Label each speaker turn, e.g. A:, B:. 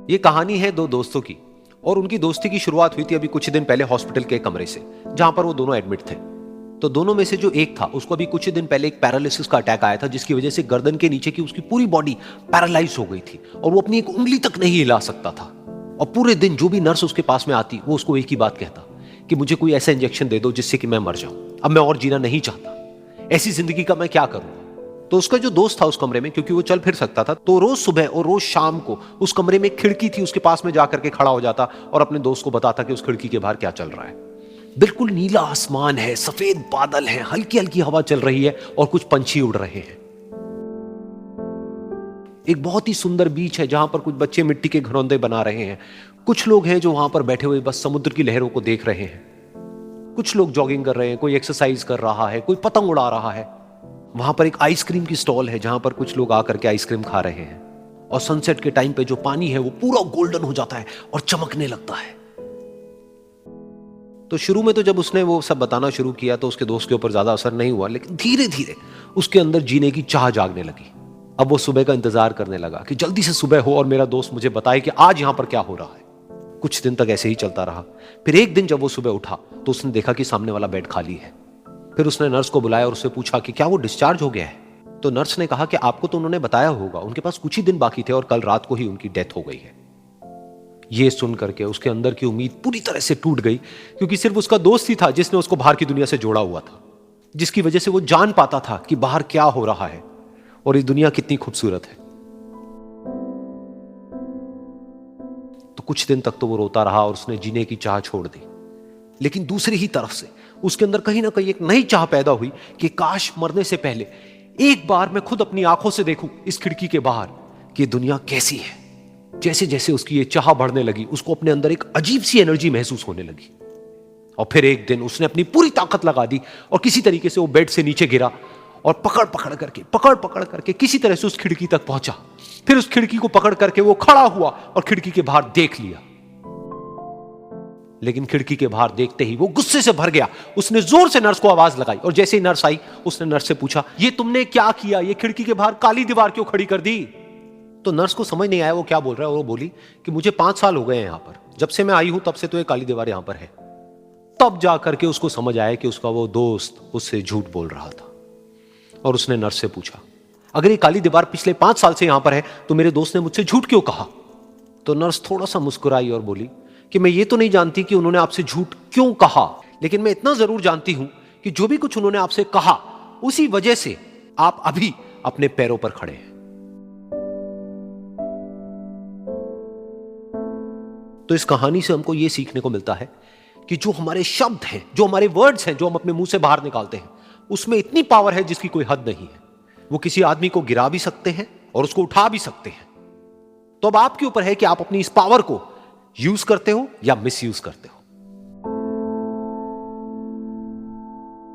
A: ये कहानी है दो दोस्तों की और उनकी दोस्ती की शुरुआत हुई थी अभी कुछ दिन पहले हॉस्पिटल के कमरे से, जहां पर वो दोनों एडमिट थे। तो दोनों में से जो एक था उसको अभी कुछ दिन पहले एक पैरालिसिस का अटैक आया था, जिसकी वजह से गर्दन के नीचे की उसकी पूरी बॉडी पैरालाइज हो गई थी और वो अपनी एक उंगली तक नहीं हिला सकता था। और पूरे दिन जो भी नर्स उसके पास में आती वो उसको एक ही बात कहता कि मुझे कोई ऐसा इंजेक्शन दे दो जिससे कि मैं मर जाऊं, अब मैं और जीना नहीं चाहता, ऐसी जिंदगी का मैं क्या करूं। तो उसका जो दोस्त था उस कमरे में, क्योंकि वो चल फिर सकता था, तो रोज सुबह और रोज शाम को उस कमरे में एक खिड़की थी, उसके पास में जाकर के खड़ा हो जाता और अपने दोस्त को बताता कि उस खिड़की के बाहर क्या चल रहा है। बिल्कुल नीला आसमान है, सफेद बादल है, हल्की हल्की हवा चल रही है और कुछ पंछी उड़ रहे हैं। एक बहुत ही सुंदर बीच है जहां पर कुछ बच्चे मिट्टी के घरौंदे बना रहे हैं। कुछ लोग हैं जो वहां पर बैठे हुए बस समुद्र की लहरों को देख रहे हैं। कुछ लोग जॉगिंग कर रहे हैं, कोई एक्सरसाइज कर रहा है, कोई पतंग उड़ा रहा है। वहां पर एक आइसक्रीम की स्टॉल है जहां पर कुछ लोग आकर के आइसक्रीम खा रहे हैं। और सनसेट के टाइम पे जो पानी है वो पूरा गोल्डन हो जाता है और चमकने लगता है। तो शुरू में तो जब उसने वो सब बताना शुरू किया तो उसके दोस्त के ऊपर ज्यादा असर नहीं हुआ, लेकिन धीरे धीरे उसके अंदर जीने की चाह जागने लगी। अब वो सुबह का इंतजार करने लगा कि जल्दी से सुबह हो और मेरा दोस्त मुझे बताए कि आज यहां पर क्या हो रहा है। कुछ दिन तक ऐसे ही चलता रहा। फिर एक दिन जब वो सुबह उठा तो उसने देखा कि सामने वाला बेड खाली है। फिर उसने नर्स को बुलाया और उससे पूछा कि क्या वो डिस्चार्ज हो गया है। तो नर्स ने कहा कि आपको तो उन्होंने बताया होगा, उनके पास कुछ ही दिन बाकी थे और कल रात को ही उनकी डेथ हो गई है। ये सुन करके उसके अंदर की उम्मीद पूरी तरह से टूट गई, क्योंकि सिर्फ उसका दोस्त ही था जिसने उसको बाहर की दुनिया से जोड़ा हुआ था, जिसकी वजह से वो जान पाता था कि बाहर क्या हो रहा है और ये दुनिया कितनी खूबसूरत है। तो कुछ दिन तक तो वो रोता रहा और उसने जीने की चाह छोड़ दी। लेकिन दूसरी ही तरफ से उसके अंदर कहीं ना कहीं एक नई चाह पैदा हुई कि काश मरने से पहले एक बार मैं खुद अपनी आंखों से देखूं इस खिड़की के बाहर कि दुनिया कैसी है। जैसे जैसे उसकी ये चाह बढ़ने लगी, उसको अपने अंदर एक अजीब सी एनर्जी महसूस होने लगी। और फिर एक दिन उसने अपनी पूरी ताकत लगा दी और किसी तरीके से वो बेड से नीचे गिरा और पकड़ पकड़ करके किसी तरह से उस खिड़की तक पहुंचा। फिर उस खिड़की को पकड़ करके वो खड़ा हुआ और खिड़की के बाहर देख लिया। लेकिन खिड़की के बाहर देखते ही वो गुस्से से भर गया। उसने जोर से नर्स को आवाज लगाई और जैसे ही नर्स आई उसने नर्स से पूछा, ये तुमने क्या किया, ये खिड़की के बाहर काली दीवार क्यों खड़ी कर दी। तो नर्स को समझ नहीं आया वो क्या बोल रहा है और वो बोली कि मुझे 5 साल हो गए हैं यहां पर, जब से मैं आई हूं तब से तो ये काली दीवार यहां पर है। तब जाकर के उसको समझ आया कि उसका वो दोस्त उससे झूठ बोल रहा था। और उसने नर्स से पूछा, अगर ये काली दीवार पिछले 5 साल से यहां पर है तो मेरे दोस्त ने मुझसे झूठ क्यों कहा। तो नर्स थोड़ा सा मुस्कुराई और बोली कि मैं ये तो नहीं जानती कि उन्होंने आपसे झूठ क्यों कहा, लेकिन मैं इतना जरूर जानती हूं कि जो भी कुछ उन्होंने आपसे कहा उसी वजह से आप अभी अपने पैरों पर खड़े हैं। तो इस कहानी से हमको यह सीखने को मिलता है कि जो हमारे शब्द हैं, जो हमारे वर्ड्स हैं, जो हम अपने मुंह से बाहर निकालते हैं, उसमें इतनी पावर है जिसकी कोई हद नहीं है। वो किसी आदमी को गिरा भी सकते हैं और उसको उठा भी सकते हैं। तो अब आपके ऊपर है कि आप अपनी इस पावर को यूज करते हो या मिस यूज करते हो।